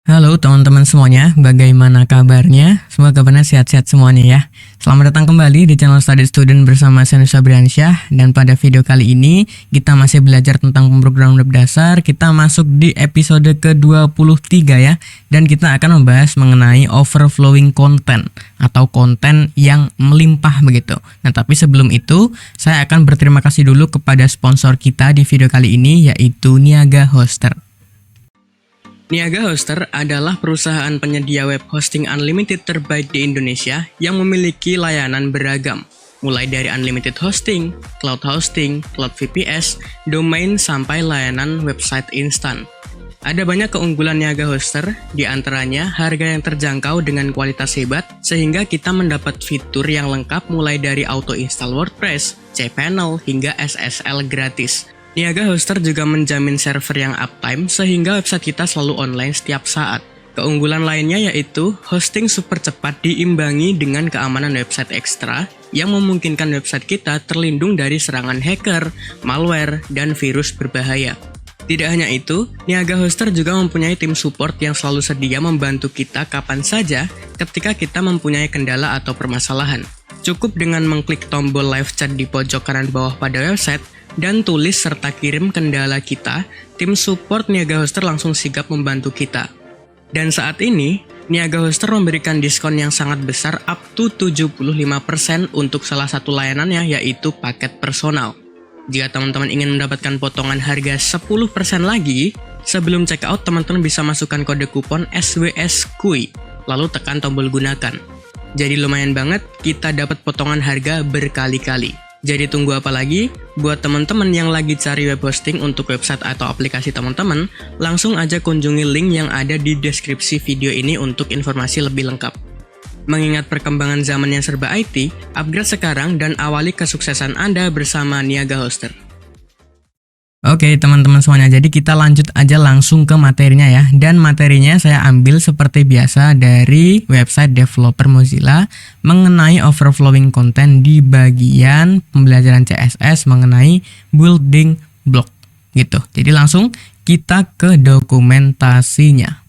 Halo teman-teman semuanya, bagaimana kabarnya? Semoga kabarnya sehat-sehat semuanya ya. Selamat datang kembali di channel Study Student bersama saya Nusa Briansyah. Dan pada video kali ini, kita masih belajar tentang pemrograman web dasar. Kita masuk di episode ke-23 ya. Dan kita akan membahas mengenai overflowing content atau konten yang melimpah begitu. Nah tapi sebelum itu, saya akan berterima kasih dulu kepada sponsor kita di video kali ini, yaitu Niaga Hoster. Niaga Hoster adalah perusahaan penyedia web hosting unlimited terbaik di Indonesia yang memiliki layanan beragam, mulai dari unlimited hosting, cloud VPS, domain, sampai layanan website instan. Ada banyak keunggulan Niaga Hoster, di antaranya harga yang terjangkau dengan kualitas hebat, sehingga kita mendapat fitur yang lengkap mulai dari auto install WordPress, cPanel, hingga SSL gratis. Niaga Hoster juga menjamin server yang uptime sehingga website kita selalu online setiap saat. Keunggulan lainnya yaitu hosting super cepat diimbangi dengan keamanan website ekstra yang memungkinkan website kita terlindung dari serangan hacker, malware, dan virus berbahaya. Tidak hanya itu, Niaga Hoster juga mempunyai tim support yang selalu sedia membantu kita kapan saja ketika kita mempunyai kendala atau permasalahan. Cukup dengan mengklik tombol live chat di pojok kanan bawah pada website, dan tulis serta kirim kendala kita, tim support Niaga Hoster langsung sigap membantu kita. Dan saat ini, Niaga Hoster memberikan diskon yang sangat besar up to 75% untuk salah satu layanannya, yaitu paket personal. Jika teman-teman ingin mendapatkan potongan harga 10% lagi, sebelum checkout teman-teman bisa masukkan kode kupon SWSKUI, lalu tekan tombol gunakan. Jadi lumayan banget, kita dapat potongan harga berkali-kali. Jadi tunggu apa lagi? Buat teman-teman yang lagi cari web hosting untuk website atau aplikasi teman-teman, langsung aja kunjungi link yang ada di deskripsi video ini untuk informasi lebih lengkap. Mengingat perkembangan zaman yang serba IT, upgrade sekarang dan awali kesuksesan Anda bersama Niaga Hoster. Oke teman-teman semuanya, jadi kita lanjut aja langsung ke materinya ya. Dan materinya saya ambil seperti biasa dari website developer Mozilla mengenai overflowing content di bagian pembelajaran CSS mengenai building block gitu. Jadi langsung kita ke dokumentasinya.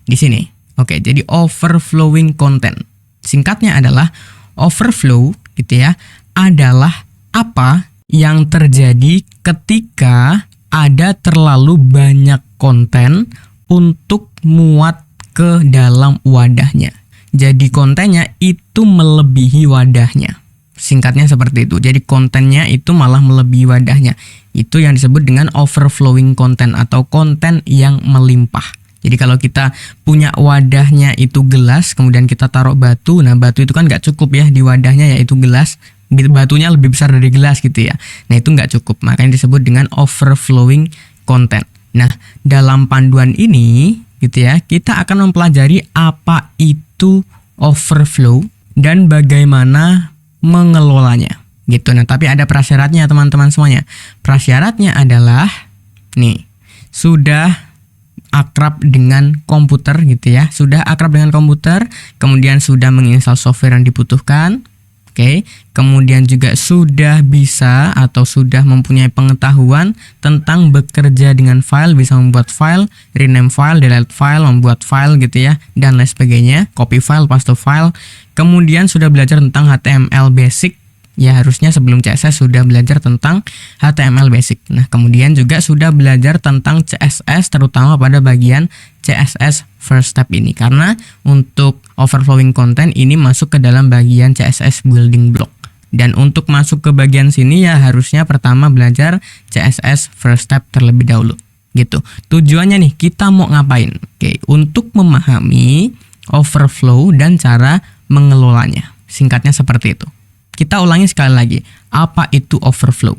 Di sini. Oke, jadi overflowing content. Singkatnya adalah overflow gitu ya, adalah apa yang terjadi ketika ada terlalu banyak konten untuk muat ke dalam wadahnya. Jadi kontennya itu melebihi wadahnya. Singkatnya seperti itu. Jadi kontennya itu malah melebihi wadahnya. Itu yang disebut dengan overflowing content atau konten yang melimpah. Jadi kalau kita punya wadahnya itu gelas, kemudian kita taruh batu, nah batu itu kan nggak cukup ya di wadahnya yaitu gelas. Batunya lebih besar dari gelas gitu ya. Nah itu nggak cukup, makanya disebut dengan overflowing content. Nah dalam panduan ini gitu ya, kita akan mempelajari apa itu overflow dan bagaimana mengelolanya gitu. Nah tapi ada prasyaratnya teman-teman semuanya. Prasyaratnya adalah nih, sudah akrab dengan komputer gitu ya, sudah akrab dengan komputer, kemudian sudah menginstal software yang dibutuhkan. Oke, kemudian juga sudah bisa atau sudah mempunyai pengetahuan tentang bekerja dengan file, bisa membuat file, rename file, delete file, membuat file gitu ya, dan lain sebagainya, copy file, paste file. Kemudian sudah belajar tentang HTML basic, ya harusnya sebelum CSS sudah belajar tentang HTML basic. Nah, kemudian juga sudah belajar tentang CSS, terutama pada bagian CSS first step ini. Karena untuk overflowing content ini masuk ke dalam bagian CSS building block. Dan untuk masuk ke bagian sini ya harusnya pertama belajar CSS first step terlebih dahulu. Gitu. Tujuannya nih, kita mau ngapain? Oke, untuk memahami overflow dan cara mengelolanya. Singkatnya seperti itu. Kita ulangi sekali lagi, apa itu overflow?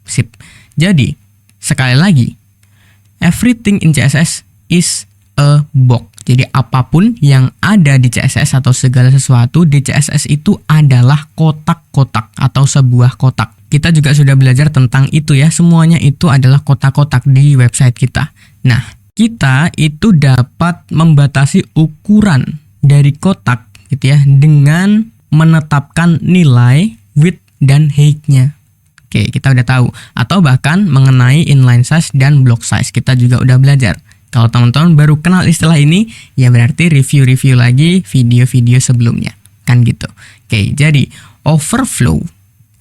Sip. Jadi, sekali lagi, everything in CSS is a box. Jadi, apapun yang ada di CSS atau segala sesuatu di CSS itu adalah kotak-kotak atau sebuah kotak. Kita juga sudah belajar tentang itu ya, semuanya itu adalah kotak-kotak di website kita. Nah, kita itu dapat membatasi ukuran dari kotak gitu ya, dengan menetapkan nilai width dan height-nya. Oke, kita udah tahu. Atau bahkan mengenai inline size dan block size, kita juga udah belajar. Kalau teman-teman baru kenal istilah ini, ya berarti review-review lagi video-video sebelumnya. Kan gitu. Oke, jadi overflow,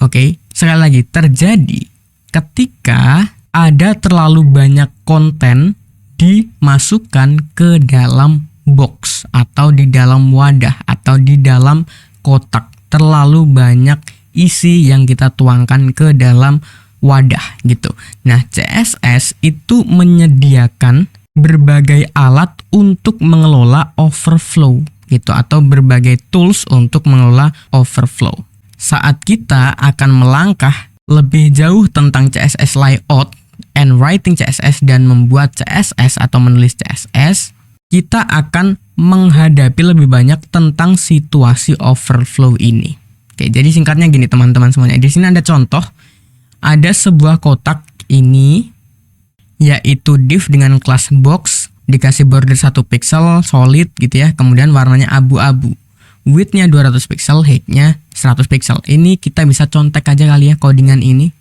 oke, sekali lagi terjadi ketika ada terlalu banyak konten dimasukkan ke dalam box atau di dalam wadah atau di dalam kotak. Terlalu banyak isi yang kita tuangkan ke dalam wadah gitu. Nah, CSS itu menyediakan berbagai alat untuk mengelola overflow gitu atau berbagai tools untuk mengelola overflow. Saat kita akan melangkah lebih jauh tentang CSS layout and writing CSS dan membuat CSS atau menulis CSS, kita akan menghadapi lebih banyak tentang situasi overflow ini. Oke, jadi singkatnya gini teman-teman semuanya. Di sini ada contoh, ada sebuah kotak ini yaitu div dengan kelas box, dikasih border 1 pixel solid gitu ya, kemudian warnanya abu-abu, width-nya 200 pixel, height-nya 100 pixel. Ini kita bisa contek aja kali ya codingan ini.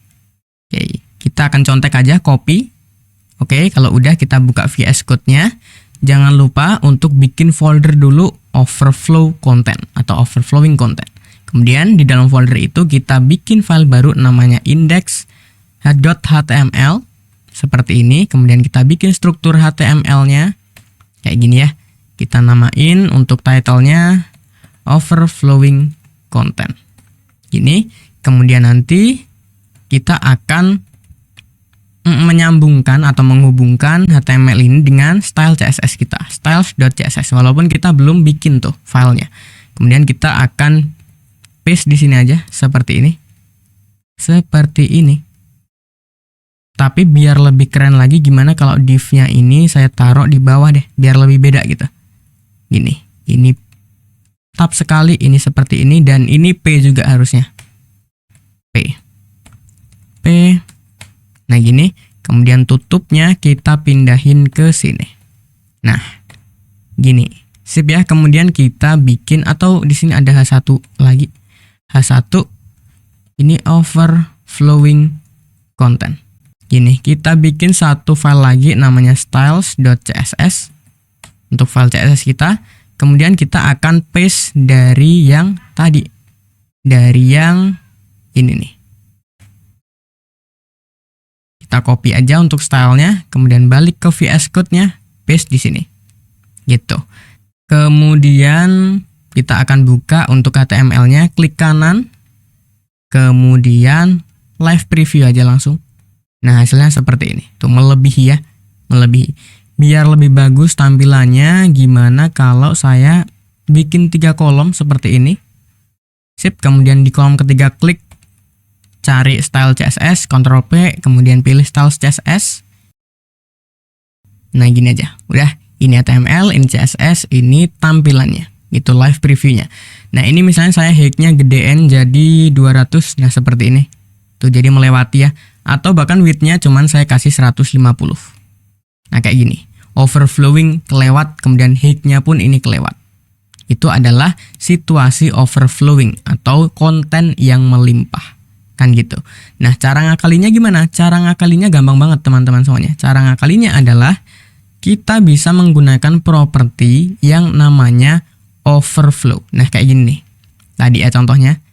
Oke, kita akan contek aja, copy. Oke, kalau udah kita buka VS Code-nya. Jangan lupa untuk bikin folder dulu overflow content atau overflowing content. Kemudian di dalam folder itu kita bikin file baru namanya index.html seperti ini. Kemudian kita bikin struktur HTML-nya kayak gini ya. Kita namain untuk title-nya overflowing content. Gini. Kemudian nanti kita akan menyambungkan atau menghubungkan HTML ini dengan style CSS kita, styles.css, walaupun kita belum bikin tuh filenya. Kemudian kita akan paste di sini aja seperti ini. Seperti ini. Tapi biar lebih keren lagi, gimana kalau div-nya ini saya taruh di bawah deh, biar lebih beda gitu. Gini, ini tab sekali, ini seperti ini, dan ini P juga harusnya. P. Nah gini, kemudian tutupnya kita pindahin ke sini. Nah, gini, sip ya. Kemudian kita bikin, atau di sini ada H1 lagi. H1, ini overflowing content. Gini, kita bikin satu file lagi namanya styles.css untuk file CSS kita. Kemudian kita akan paste dari yang tadi, dari yang ini nih. Kita copy aja untuk stylenya, kemudian balik ke VS Code-nya, paste di sini. Gitu. Kemudian kita akan buka untuk HTML-nya, klik kanan, kemudian live preview aja langsung. Nah, hasilnya seperti ini. Tuh, melebihi ya, melebihi. Biar lebih bagus tampilannya, gimana kalau saya bikin 3 kolom seperti ini. Sip, kemudian di kolom ketiga klik cari style CSS, Ctrl P, kemudian pilih style CSS. Nah, gini aja. Udah, ini HTML, ini CSS, ini tampilannya. Itu live previewnya. Nah, ini misalnya saya height-nya gedein jadi 200. Nah, seperti ini. Tuh, jadi melewati ya. Atau bahkan width-nya cuman saya kasih 150. Nah, kayak gini. Overflowing kelewat, kemudian height-nya pun ini kelewat. Itu adalah situasi overflowing atau konten yang melimpah. Kan gitu. Nah, cara ngakalinya gimana? Cara ngakalinya gampang banget teman-teman semuanya. Cara ngakalinya adalah kita bisa menggunakan properti yang namanya overflow. Nah, kayak gini nih. Tadi ya contohnya.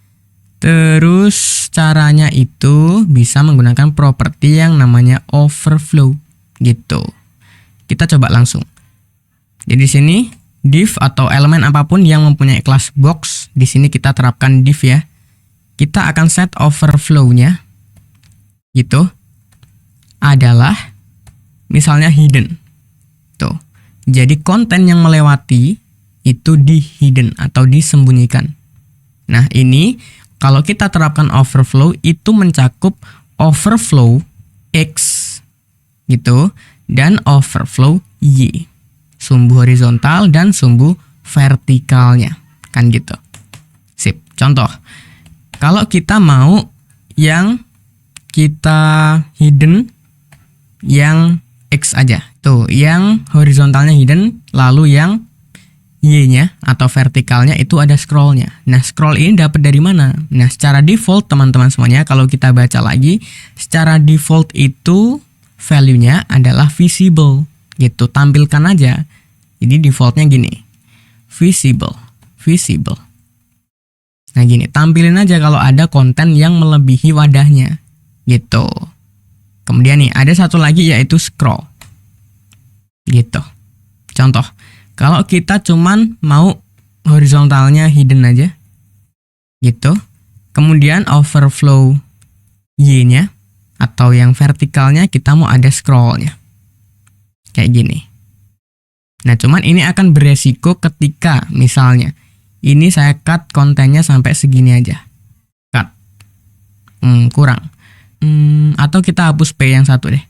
Terus caranya itu bisa menggunakan properti yang namanya overflow gitu. Kita coba langsung. Jadi di sini div atau elemen apapun yang mempunyai kelas box, di sini kita terapkan div ya. Kita akan set overflow-nya gitu adalah misalnya hidden. Tuh. Jadi konten yang melewati itu di hidden atau disembunyikan. Nah, ini kalau kita terapkan overflow itu mencakup overflow X gitu dan overflow Y. Sumbu horizontal dan sumbu vertikalnya. Kan gitu. Sip. Contoh. Kalau kita mau yang kita hidden yang X aja. Tuh, yang horizontalnya hidden, lalu yang Y-nya atau vertikalnya itu ada scroll-nya. Nah, scroll ini dapat dari mana? Nah, secara default teman-teman semuanya, kalau kita baca lagi, secara default itu value-nya adalah visible gitu, tampilkan aja. Jadi defaultnya gini, visible. Nah gini, tampilin aja kalau ada konten yang melebihi wadahnya gitu. Kemudian nih ada satu lagi yaitu scroll gitu. Contoh, kalau kita cuman mau horizontalnya hidden aja gitu, kemudian overflow Y-nya atau yang vertikalnya kita mau ada scrollnya kayak gini. Nah cuman ini akan beresiko ketika misalnya ini saya cut kontennya sampai segini aja, cut, kurang, atau kita hapus P yang satu deh,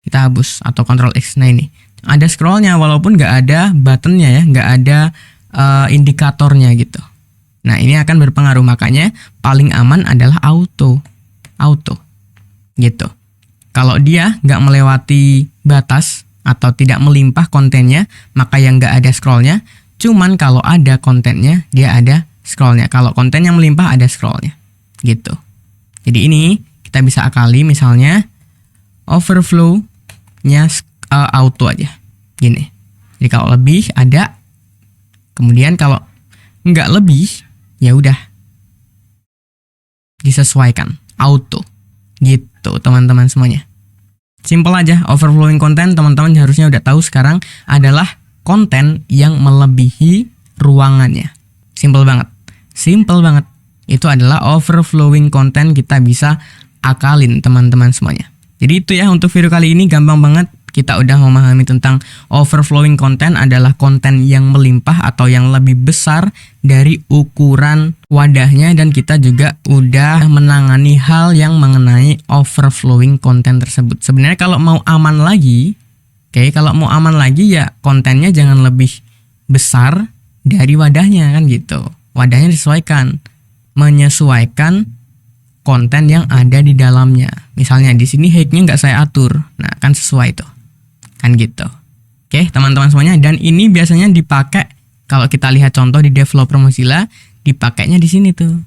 kita hapus atau Ctrl X. Nah ini ada scrollnya walaupun nggak ada buttonnya ya, nggak ada indikatornya gitu. Nah ini akan berpengaruh, makanya paling aman adalah auto gitu. Kalau dia nggak melewati batas atau tidak melimpah kontennya, maka yang nggak ada scrollnya. Cuman kalau ada kontennya, dia ada scrollnya. Kalau konten yang melimpah ada scrollnya gitu. Jadi ini kita bisa akali, misalnya overflow-nya auto aja gini. Jadi kalau lebih ada, kemudian kalau nggak lebih ya udah disesuaikan auto gitu teman-teman semuanya. Simple aja, overflowing content teman-teman harusnya udah tahu sekarang adalah konten yang melebihi ruangannya. Simple banget. Itu adalah overflowing content, kita bisa akalin teman-teman semuanya. Jadi itu ya untuk video kali ini, gampang banget. Kita udah memahami tentang overflowing content adalah konten yang melimpah atau yang lebih besar dari ukuran wadahnya, dan kita juga udah menangani hal yang mengenai overflowing content tersebut. Sebenarnya kalau mau aman lagi, kalau mau aman lagi ya kontennya jangan lebih besar dari wadahnya kan gitu. Wadahnya disesuaikan, menyesuaikan konten yang ada di dalamnya. Misalnya di sini height-nya nggak saya atur, nah kan sesuai tuh, kan gitu. Oke teman-teman semuanya, dan ini biasanya dipakai kalau kita lihat contoh di developer Mozilla, dipakainya di sini tuh,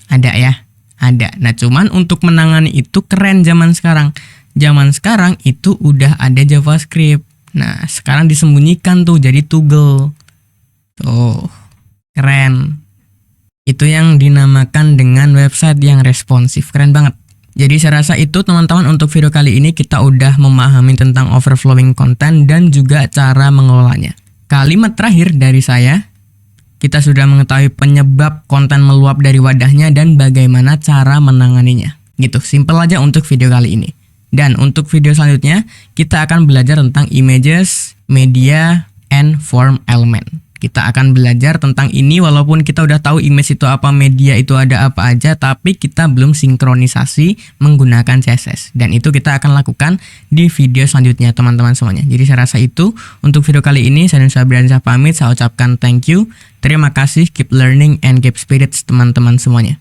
ada ya, ada. Nah cuman untuk menangani itu keren zaman sekarang. Zaman sekarang itu udah ada JavaScript. Nah, sekarang disembunyikan tuh jadi toggle. Tuh, keren. Itu yang dinamakan dengan website yang responsif. Keren banget. Jadi saya rasa itu teman-teman untuk video kali ini kita udah memahami tentang overflowing content dan juga cara mengelolanya. Kalimat terakhir dari saya, kita sudah mengetahui penyebab konten meluap dari wadahnya dan bagaimana cara menanganinya. Gitu, simple aja untuk video kali ini. Dan untuk video selanjutnya, kita akan belajar tentang images, media, and form element. Kita akan belajar tentang ini walaupun kita udah tahu image itu apa, media itu ada apa aja, tapi kita belum sinkronisasi menggunakan CSS. Dan itu kita akan lakukan di video selanjutnya teman-teman semuanya. Jadi saya rasa itu untuk video kali ini. Saya Nusa pamit, saya ucapkan thank you. Terima kasih, keep learning and keep spirits teman-teman semuanya.